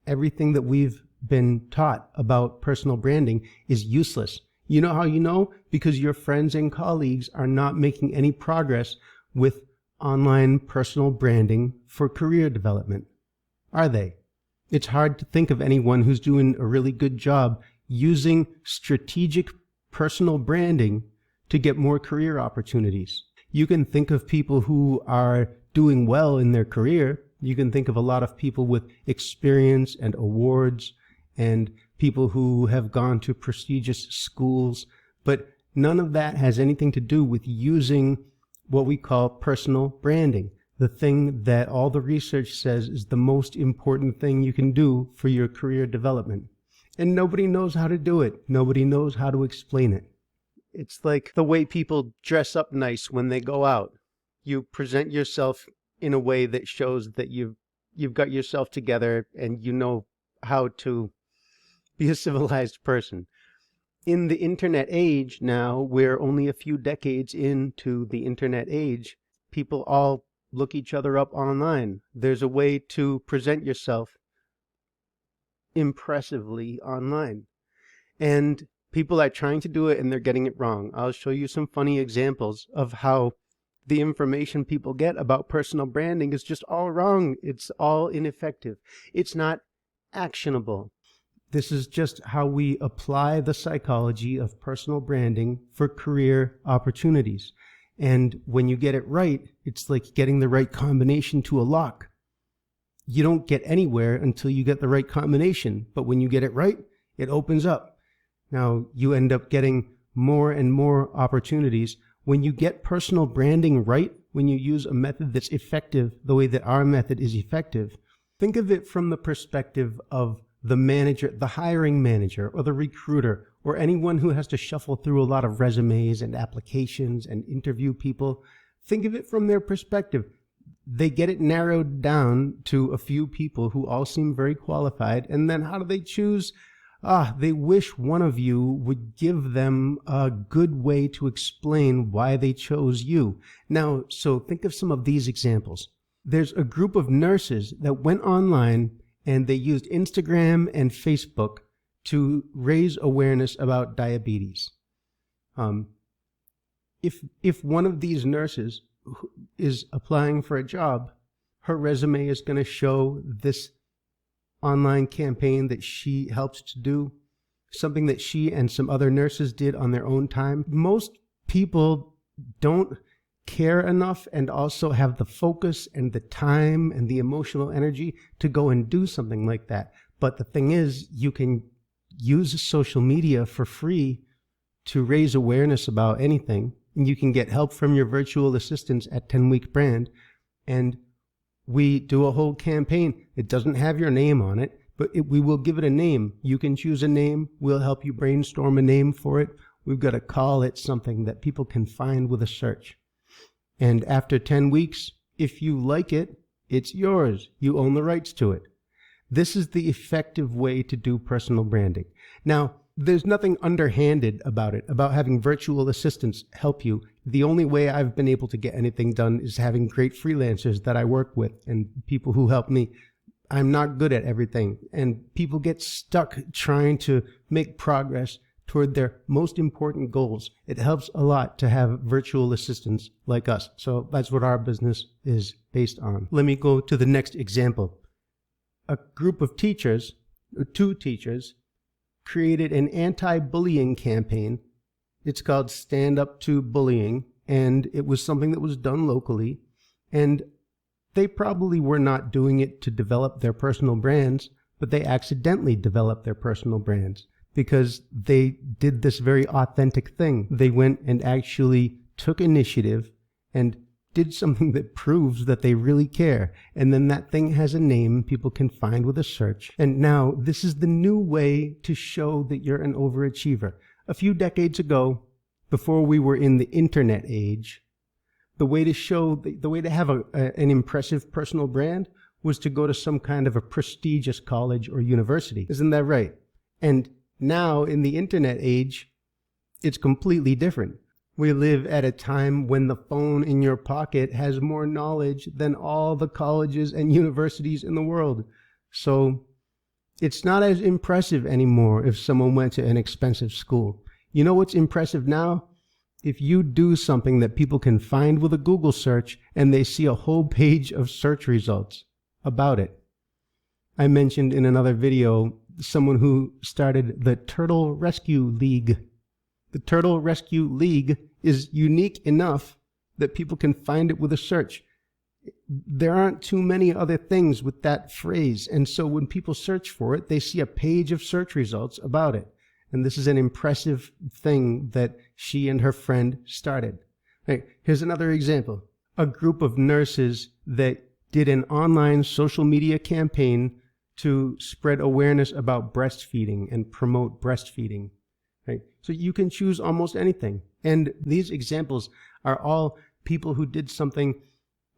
everything that we've been taught about personal branding is useless. You know how you know? Because your friends and colleagues are not making any progress with online personal branding for career development, are they? It's hard to think of anyone who's doing a really good job using strategic personal branding to get more career opportunities. You can think of people who are doing well in their career. You can think of a lot of people with experience and awards and people who have gone to prestigious schools, but none of that has anything to do with using what we call personal branding, the thing that all the research says is the most important thing you can do for your career development. And nobody knows how to do it. Nobody knows how to explain it. It's like the way people dress up nice when they go out. You present yourself in a way that shows that you've got yourself together and you know how to be a civilized person. In the internet age now, we're only a few decades into the internet age. People all look each other up online. There's a way to present yourself impressively online. And people are trying to do it and they're getting it wrong. I'll show you some funny examples of how the information people get about personal branding is just all wrong. It's all ineffective. It's not actionable. This is just how we apply the psychology of personal branding for career opportunities. And when you get it right, it's like getting the right combination to a lock. You don't get anywhere until you get the right combination, but when you get it right, it opens up. Now, you end up getting more and more opportunities. When you get personal branding right, when you use a method that's effective the way that our method is effective, think of it from the perspective of the manager, the hiring manager, or the recruiter, or anyone who has to shuffle through a lot of resumes and applications and interview people. Think of it from their perspective. They get it narrowed down to a few people who all seem very qualified, and then how do they choose? They wish one of you would give them a good way to explain why they chose you. Now, so think of some of these examples. There's a group of nurses that went online and they used Instagram and Facebook to raise awareness about diabetes. If one of these nurses is applying for a job, her resume is going to show this online campaign that she helps to do, something that she and some other nurses did on their own time. Most people don't care enough and also have the focus and the time and the emotional energy to go and do something like that. But the thing is, you can use social media for free to raise awareness about anything. And you can get help from your virtual assistants at 10 Week Brand. And we do a whole campaign. It doesn't have your name on it, but we will give it a name. You can choose a name. We'll help you brainstorm a name for it. We've got to call it something that people can find with a search. And after 10 weeks, if you like it, it's yours. You own the rights to it. This is the effective way to do personal branding. Now, there's nothing underhanded about it, about having virtual assistants help you. The only way I've been able to get anything done is having great freelancers that I work with and people who help me. I'm not good at everything, and people get stuck trying to make progress toward their most important goals. It helps a lot to have virtual assistants like us. So that's what our business is based on. Let me go to the next example. A group of teachers, two teachers, created an anti-bullying campaign. It's called Stand Up to Bullying, and it was something that was done locally. And they probably were not doing it to develop their personal brands, but they accidentally developed their personal brands because they did this very authentic thing. They went and actually took initiative and did something that proves that they really care. And then that thing has a name people can find with a search. And now this is the new way to show that you're an overachiever. A few decades ago, before we were in the internet age, the way to show, the way to have an impressive personal brand was to go to some kind of a prestigious college or university. Isn't that right? And now in the internet age, it's completely different. We live at a time when the phone in your pocket has more knowledge than all the colleges and universities in the world. So It's not as impressive anymore if someone went to an expensive school. You know what's impressive now? If you do something that people can find with a Google search and they see a whole page of search results about it. I mentioned in another video someone who started the Turtle Rescue League. The Turtle Rescue League is unique enough that people can find it with a search. There aren't too many other things with that phrase, and so when people search for it, they see a page of search results about it. And this is an impressive thing that she and her friend started. Right, here's another example. A group of nurses that did an online social media campaign to spread awareness about breastfeeding and promote breastfeeding. Right? So you can choose almost anything. And these examples are all people who did something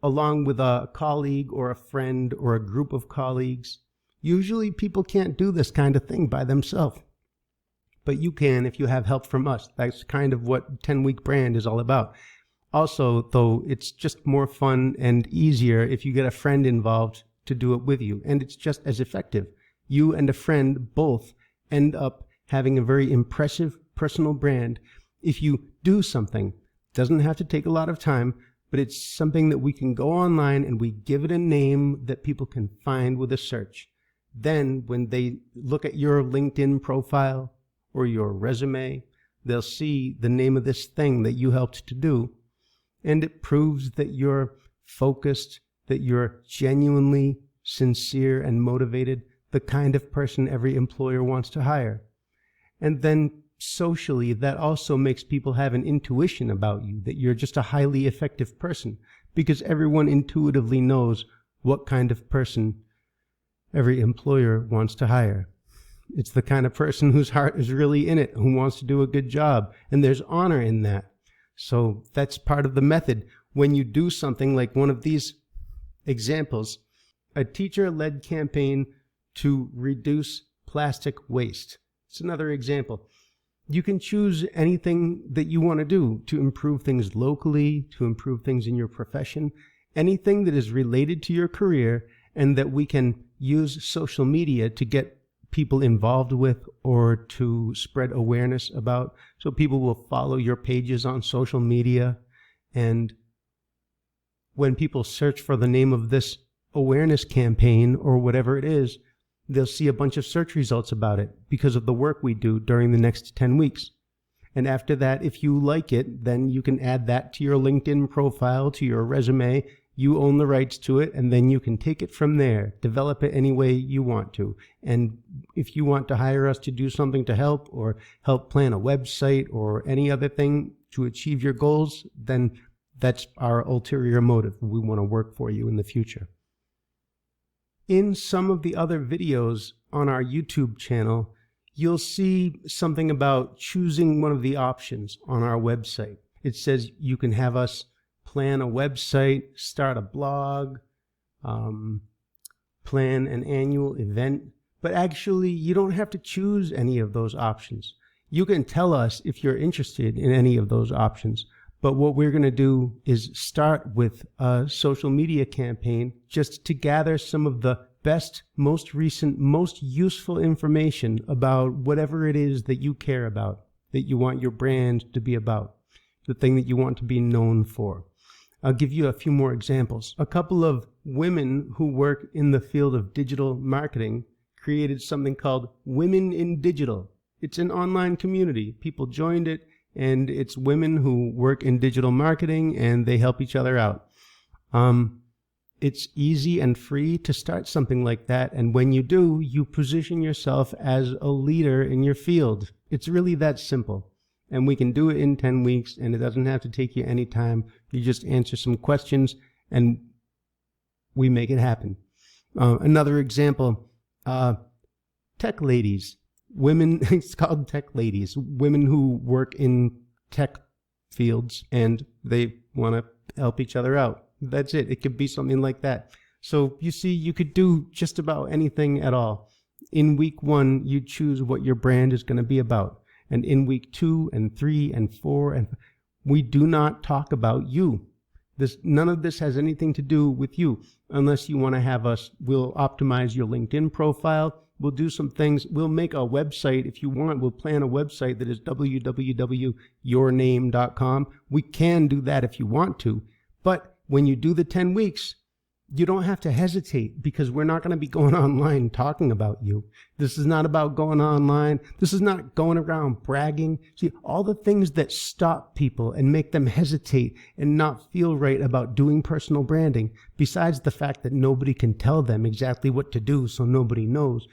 along with a colleague or a friend or a group of colleagues. Usually people can't do this kind of thing by themselves. But you can if you have help from us. That's kind of what 10-Week Brand is all about. Also, though, it's just more fun and easier if you get a friend involved to do it with you. And it's just as effective. You and a friend both end up having a very impressive personal brand if you do something. It doesn't have to take a lot of time, but it's something that we can go online and we give it a name that people can find with a search. Then when they look at your LinkedIn profile or your resume, they'll see the name of this thing that you helped to do. And it proves that you're focused, that you're genuinely sincere and motivated, the kind of person every employer wants to hire. And then socially, that also makes people have an intuition about you, that you're just a highly effective person, because everyone intuitively knows what kind of person every employer wants to hire. It's the kind of person whose heart is really in it, who wants to do a good job, and there's honor in that. So that's part of the method. When you do something like one of these examples, a teacher-led campaign to reduce plastic waste. It's another example. You can choose anything that you want to do to improve things locally, to improve things in your profession, anything that is related to your career and that we can use social media to get people involved with or to spread awareness about. So people will follow your pages on social media. And when people search for the name of this awareness campaign or whatever it is, they'll see a bunch of search results about it because of the work we do during the next 10 weeks. And after that, if you like it, then you can add that to your LinkedIn profile, to your resume. You own the rights to it, and then you can take it from there, develop it any way you want to. And if you want to hire us to do something to help or help plan a website or any other thing to achieve your goals, then that's our ulterior motive. We want to work for you in the future. In some of the other videos on our YouTube channel, you'll see something about choosing one of the options on our website. It says you can have us plan a website, start a blog, plan an annual event, but actually you don't have to choose any of those options. You can tell us if you're interested in any of those options, but what we're going to do is start with a social media campaign just to gather some of the best, most recent, most useful information about whatever it is that you care about, that you want your brand to be about, the thing that you want to be known for. I'll give you a few more examples. A couple of women who work in the field of digital marketing created something called Women in Digital. It's an online community. People joined it, and it's women who work in digital marketing, and they help each other out. It's easy and free to start something like that, and when you do, you position yourself as a leader in your field. It's really that simple. And we can do it in 10 weeks, and it doesn't have to take you any time. You just answer some questions, and we make it happen. Another example, tech ladies. Women, it's called tech ladies. Women who work in tech fields, and they want to help each other out. That's it. It could be something like that. So you see, you could do just about anything at all. In week 1, you choose what your brand is going to be about. And in week 2 and 3 and 4, and we do not talk about you. None of this has anything to do with you unless you want to have us. We'll optimize your LinkedIn profile. We'll do some things. We'll make a website if you want. We'll plan a website that is www.yourname.com. We can do that if you want to. But when you do the 10 weeks, you don't have to hesitate, because we're not going to be going online talking about you. This is not about going online. This is not going around bragging. See, all the things that stop people and make them hesitate and not feel right about doing personal branding, besides the fact that nobody can tell them exactly what to do, so nobody knows.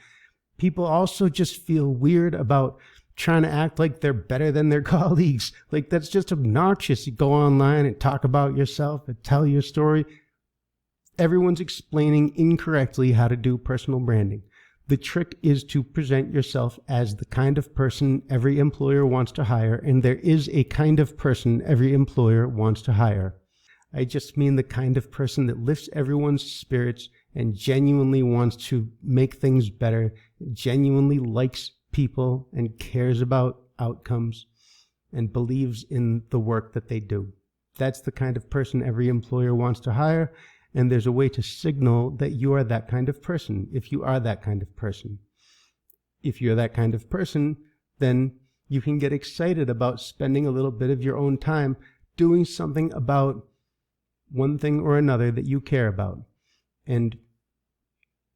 People also just feel weird about trying to act like they're better than their colleagues. Like, that's just obnoxious. You go online and talk about yourself and tell your story. Everyone's explaining incorrectly how to do personal branding. The trick is to present yourself as the kind of person every employer wants to hire, and there is a kind of person every employer wants to hire. I just mean the kind of person that lifts everyone's spirits and genuinely wants to make things better, genuinely likes people and cares about outcomes and believes in the work that they do. That's the kind of person every employer wants to hire. And there's a way to signal that you are that kind of person, if you are that kind of person. If you're that kind of person, then you can get excited about spending a little bit of your own time doing something about one thing or another that you care about. And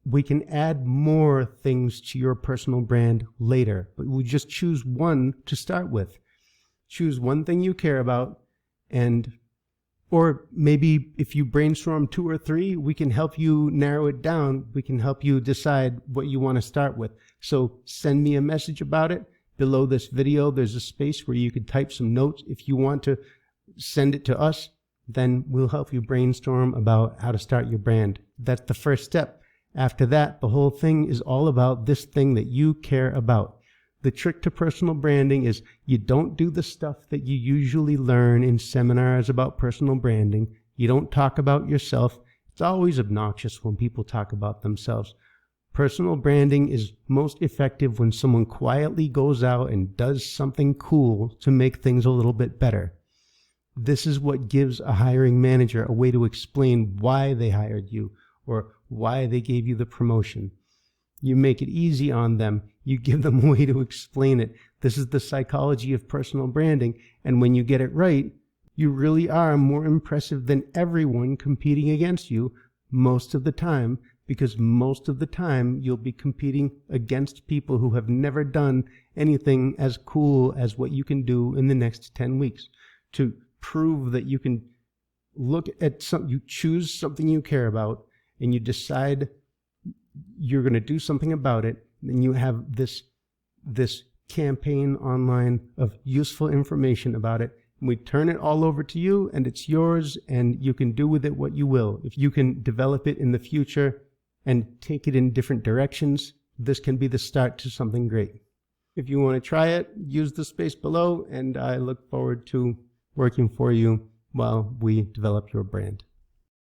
we can add more things to your personal brand later, but we just choose one to start with. Choose one thing you care about, or maybe if you brainstorm 2 or 3, we can help you narrow it down. We can help you decide what you want to start with. So send me a message about it. Below this video, there's a space where you can type some notes. If you want to send it to us, then we'll help you brainstorm about how to start your brand. That's the first step. After that, the whole thing is all about this thing that you care about. The trick to personal branding is you don't do the stuff that you usually learn in seminars about personal branding. You don't talk about yourself. It's always obnoxious when people talk about themselves. Personal branding is most effective when someone quietly goes out and does something cool to make things a little bit better. This is what gives a hiring manager a way to explain why they hired you or why they gave you the promotion. You make it easy on them. You give them a way to explain it. This is the psychology of personal branding. And when you get it right, you really are more impressive than everyone competing against you most of the time, because most of the time you'll be competing against people who have never done anything as cool as what you can do in the next 10 weeks. To prove that you can look at you choose something you care about, and you decide you're going to do something about it, then you have this campaign online of useful information about it. And we turn it all over to you, and it's yours, and you can do with it what you will. If you can develop it in the future and take it in different directions, this can be the start to something great. If you want to try it, use the space below, and I look forward to working for you while we develop your brand.